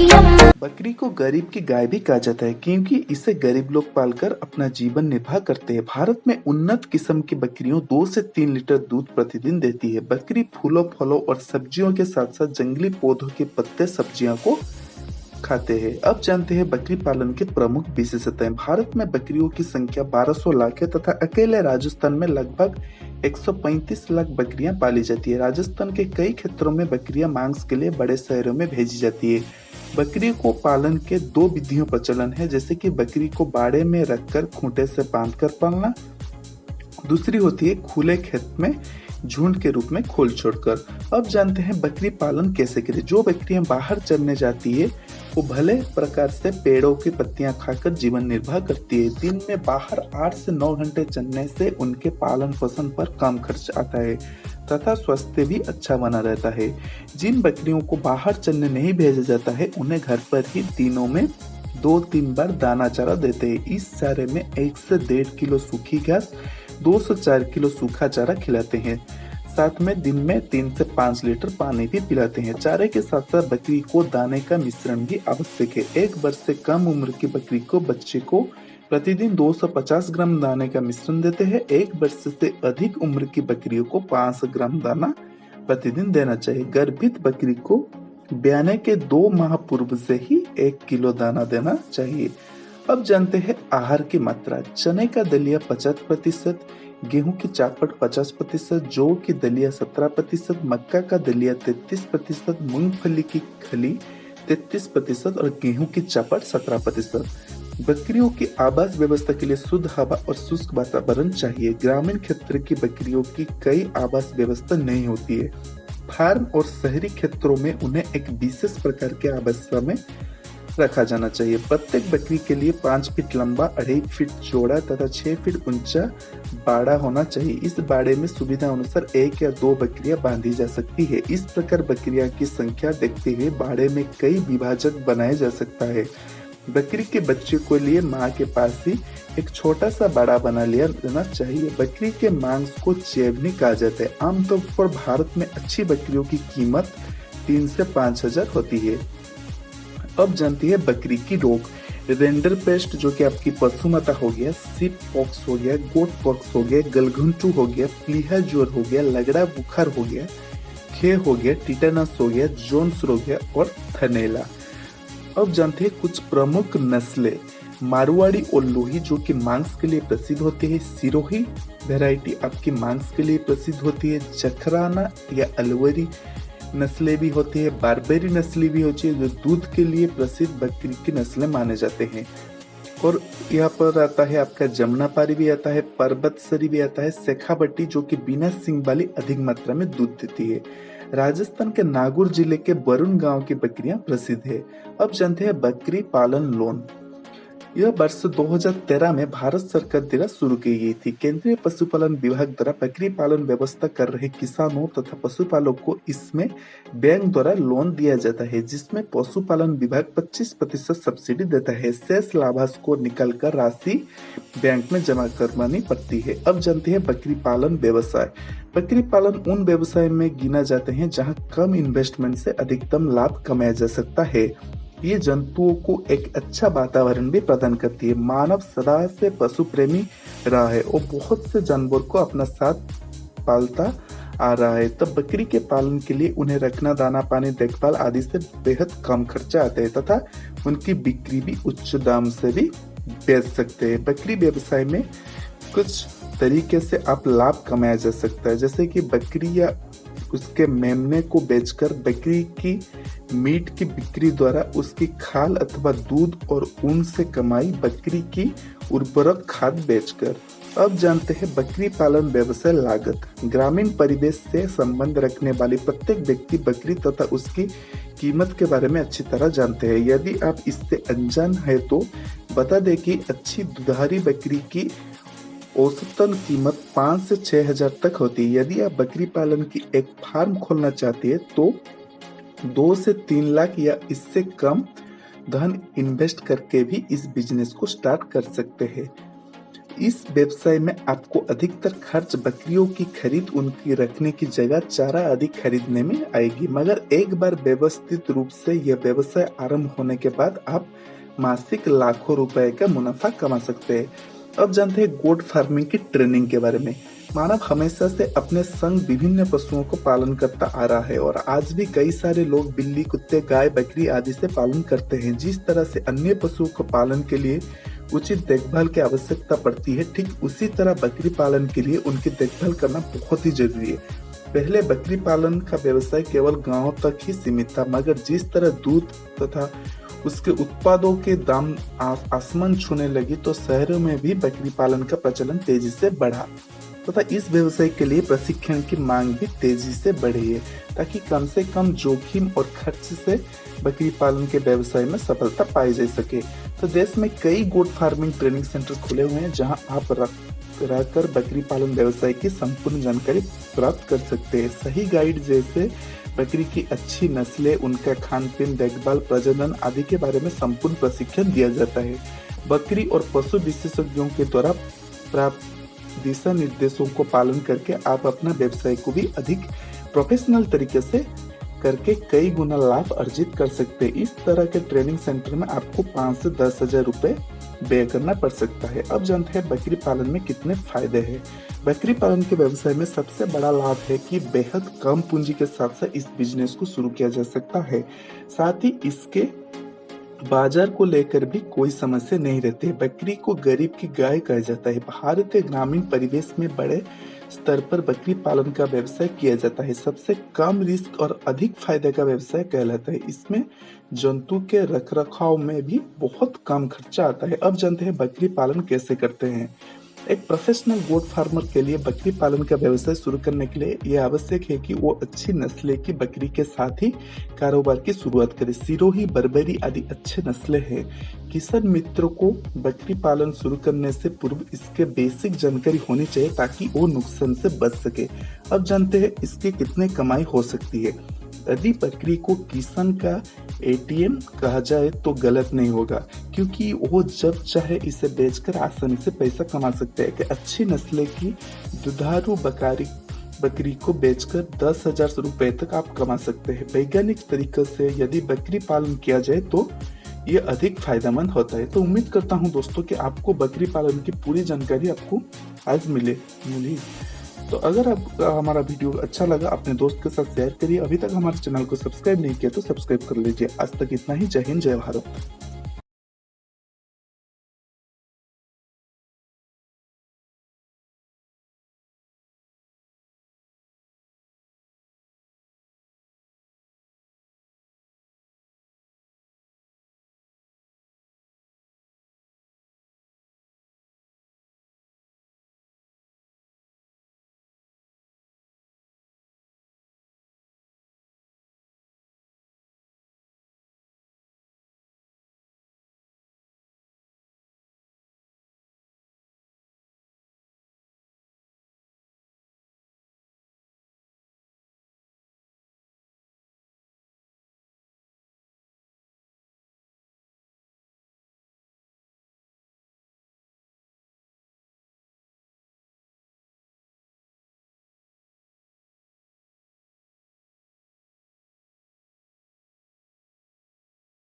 बकरी को गरीब की गाय भी कहा जाता है क्योंकि इसे गरीब लोग पालकर अपना जीवन निर्वाह करते हैं। भारत में उन्नत किस्म की बकरियों 2 से 3 लीटर दूध प्रतिदिन देती है। बकरी फूलों, फलों और सब्जियों के साथ साथ जंगली पौधों के पत्ते, सब्जियां को खाते हैं। अब जानते हैं बकरी पालन के प्रमुख विशेषताएं। भारत में बकरियों की संख्या 1200 लाख है तथा अकेले राजस्थान में लगभग 135 लाख बकरियां पाली जाती है। राजस्थान के कई क्षेत्रों में बकरियां मांस के लिए बड़े शहरों में भेजी जाती है। बकरी को पालन के 2 विधियों प्रचलन है, जैसे कि बकरी को बाड़े में रखकर खूंटे से बांधकर पालना, दूसरी होती है खुले खेत में झुंड के रूप में खोल छोड़कर। अब जानते हैं बकरी पालन कैसे करें। जो बकरियां बाहर चरने जाती है वो भले प्रकार से पेड़ों की पत्तियां खाकर जीवन निर्वाह करती है। दिन में बाहर 8 से 9 घंटे चरने से उनके पालन पोषण पर कम खर्च आता है तथा स्वास्थ्य भी अच्छा बना रहता है। जिन बकरियों को बाहर चरने नहीं भेजा जाता है उन्हें घर पर ही दिनों में 2-3 बार दाना चारा देते हैं। इस चारे में 1 से 1.5 किलो सूखी घास, 2 से 4 किलो सूखा चारा खिलाते हैं। साथ में दिन में 3 से 5 लीटर पानी भी पिलाते हैं। चारे के साथ साथ बकरी को दाने का मिश्रण भी आवश्यक है। 1 वर्ष से कम उम्र की बकरी को बच्चे को प्रतिदिन 250 ग्राम दाने का मिश्रण देते हैं। 1 वर्ष से अधिक उम्र की बकरियों को 500 ग्राम दाना प्रतिदिन देना चाहिए। गर्भित बकरी को ब्याने के 2 माह पूर्व से ही 1 किलो दाना देना चाहिए। अब जानते हैं आहार की मात्रा। चने का दलिया 50%, गेहूं की चापट 50%, जौ की दलिया 17%, मक्का का दलिया 33%, मूंगफली की खली 33% और गेहूं की चापट 17%। बकरियों की आवास व्यवस्था के लिए शुद्ध हवा और शुष्क वातावरण चाहिए। ग्रामीण क्षेत्र की बकरियों की कई आवास व्यवस्था नहीं होती है। फार्म और शहरी क्षेत्रों में उन्हें एक विशेष प्रकार के आवास में रखा जाना चाहिए। प्रत्येक बकरी के लिए 5 फीट लंबा, 2.5 फीट चौड़ा तथा 6 फीट ऊंचा बाड़ा होना चाहिए। इस बाड़े में सुविधा अनुसार 1 या 2 बकरियां बांधी जा सकती है। इस प्रकार बकरियां की संख्या देखते हुए बाड़े में कई विभाजक बनाया जा सकता है। बकरी के बच्चे को लिए माँ के पास ही एक छोटा सा बाड़ा बना लिया देना चाहिए। बकरी के मांस को चेवनी कहा जाता है। आमतौर पर भारत में अच्छी बकरियों की कीमत 3 से 5 हजार होती है। अब जानती है बकरी की रोग। रेंडर पेस्ट जो कि आपकी पशु माता हो गया, सिप पॉक्स हो गया, गोट पॉक्स हो गया, गलघंटू हो गया, प्लीहा ज्वर हो गया, लगड़ा बुखार हो गया, खे हो गया, टिटेनस हो गया, जोन्स हो गया और थनेला। अब जानते हैं कुछ प्रमुख नस्लें। मारवाड़ी और लोही जो कि मांस के लिए प्रसिद्ध होते हैं। सिरोही वैरायटी आपकी मांस के लिए प्रसिद्ध होती है। जखराना या अलवरी नस्लें भी होती है। बारबेरी नस्लें भी होती है जो दूध के लिए प्रसिद्ध बकरी की नस्लें माने जाते हैं। और यहाँ पर आता है आपका जमुनापारी भी आता है, पर्वतसरी भी आता है, शेखावटी जो कि बिना सींग वाली अधिक मात्रा में दूध देती है। राजस्थान के नागौर जिले के बरुण गांव की बकरियां प्रसिद्ध है। अब जानते हैं बकरी पालन लोन। यह वर्ष 2013 में भारत सरकार द्वारा शुरू की गई थी। केंद्रीय पशुपालन विभाग द्वारा बकरी पालन व्यवस्था कर रहे किसानों तथा पशुपालकों को इसमें बैंक द्वारा लोन दिया जाता है, जिसमें पशुपालन विभाग 25% सब्सिडी देता है। शेष लाभांश को निकालकर राशि बैंक में जमा करवानी पड़ती है। अब जानते हैं बकरी पालन व्यवसाय। बकरी पालन उन व्यवसाय में गिना जाते हैं जहां कम इन्वेस्टमेंट से अधिकतम लाभ कमाया जा सकता है। ये जंतुओं को एक अच्छा वातावरण भी प्रदान करती है। मानव सदा से पशु प्रेमी रहा है और बहुत से जानवर को अपना साथ पालता आ रहा है। तब बकरी के पालन के लिए उन्हें रखना, दाना पानी, देखभाल आदि से बेहद कम खर्चा आता है तथा उनकी बिक्री भी उच्च दाम से भी बेच सकते हैं। बकरी व्यवसाय में कुछ तरीके से आप लाभ कमाया जा सकता है, जैसे कि बकरी या उसके मेमने को बेचकर बकरी की मीट की बिक्री द्वारा उसकी खाल अथवा दूध और ऊन से कमाई, बकरी की उर्वरक खाद बेचकर। अब जानते हैं बकरी पालन व्यवसाय लागत। ग्रामीण परिवेश से संबंध रखने वाले प्रत्येक व्यक्ति बकरी तथा उसकी कीमत के बारे में अच्छी तरह जानते हैं। यदि आप इससे अनजान है तो बता दें कि अच्छी दुधारी बकरी की औसतन कीमत 5 से 6 हजार तक होती है। यदि आप बकरी पालन की एक फार्म खोलना चाहते हैं तो 2 से 3 लाख या इससे कम धन इन्वेस्ट करके भी इस बिजनेस को स्टार्ट कर सकते हैं। इस व्यवसाय में आपको अधिकतर खर्च बकरियों की खरीद, उनकी रखने की जगह, चारा आदि खरीदने में आएगी, मगर एक बार व्यवस्थित रूप से यह व्यवसाय आरंभ होने के बाद आप मासिक लाखों रुपए का मुनाफा कमा सकते हैं। अब जानते हैं गोट फार्मिंग की ट्रेनिंग के बारे में। मानव हमेशा से अपने संग विभिन्न पशुओं को पालन करता आ रहा है और आज भी कई सारे लोग बिल्ली, कुत्ते, गाय, बकरी आदि से पालन करते हैं। जिस तरह से अन्य पशुओं को पालन के लिए उचित देखभाल की आवश्यकता पड़ती है, ठीक उसी तरह बकरी पालन के लिए उनकी देखभाल करना बहुत ही जरूरी है। पहले बकरी पालन का व्यवसाय केवल गांवों तक ही सीमित था, मगर जिस तरह दूध तथा उसके उत्पादों के दाम आसमान छूने लगी तो शहरों में भी बकरी पालन का प्रचलन तेजी से बढ़ा तथा इस व्यवसाय के लिए प्रशिक्षण की मांग भी तेजी से बढ़ी है, ताकि कम से कम जोखिम और खर्च से बकरी पालन के व्यवसाय में सफलता पाई जा सके। तो देश में कई गोट फार्मिंग ट्रेनिंग सेंटर खुले हुए हैं, जहां आप रहकर बकरी पालन व्यवसाय की संपूर्ण जानकारी प्राप्त कर सकते हैं। सही गाइड जैसे बकरी की अच्छी नस्लें, उनका खान पीन, देखभाल, प्रजनन आदि के बारे में संपूर्ण प्रशिक्षण दिया जाता है। बकरी और पशु विशेषज्ञों के द्वारा प्राप्त दिशा निर्देशों को पालन करके आप अपना व्यवसाय को भी अधिक प्रोफेशनल तरीके से करके कई गुना लाभ अर्जित कर सकते हैं। इस तरह के ट्रेनिंग सेंटर में आपको 5 से 10 हजार रुपए व्यय करना पड़ सकता है। अब जानते हैं बकरी पालन में कितने फायदे हैं। बकरी पालन के व्यवसाय में सबसे बड़ा लाभ है कि बेहद कम पूंजी के साथ साथ इस बिजनेस को शुरू किया जा सकता है। साथ ही इसके बाजार को लेकर भी कोई समस्या नहीं रहती। बकरी को गरीब की गाय कहा जाता है। भारतीय ग्रामीण परिवेश में बड़े स्तर पर बकरी पालन का व्यवसाय किया जाता है। सबसे कम रिस्क और अधिक फायदे का व्यवसाय कहलाता है। इसमें जंतु के रखरखाव में भी बहुत कम खर्चा आता है। अब जानते हैं बकरी पालन कैसे करते हैं। एक प्रोफेशनल गोट फार्मर के लिए बकरी पालन का व्यवसाय शुरू करने के लिए यह आवश्यक है कि वो अच्छी नस्ल की बकरी के साथ ही कारोबार की शुरुआत करे। सिरोही, बर्बरी आदि अच्छे नस्लें हैं। किसान मित्रों को बकरी पालन शुरू करने से पूर्व इसके बेसिक जानकारी होनी चाहिए, ताकि वो नुकसान से बच सके। अब जानते हैं इसकी कितने कमाई हो सकती है। यदि बकरी को किसान का एटीएम कहा जाए तो गलत नहीं होगा, क्योंकि वो जब चाहे इसे बेचकर आसानी से पैसा कमा सकते हैं। कि अच्छी नस्ल की दुधारू बकरी को बेचकर 10,000 रुपए तक आप कमा सकते हैं। वैज्ञानिक तरीके से यदि बकरी पालन किया जाए तो ये अधिक फायदेमंद होता है। तो उम्मीद करता हूँ दोस्तों कि आपको बकरी पालन की पूरी जानकारी आपको आज मिली। तो अगर आपको हमारा वीडियो अच्छा लगा, अपने दोस्त के साथ शेयर करिए। अभी तक हमारे चैनल को सब्सक्राइब नहीं किया तो सब्सक्राइब कर लीजिए। आज तक इतना ही। जय हिंद, जय भारत।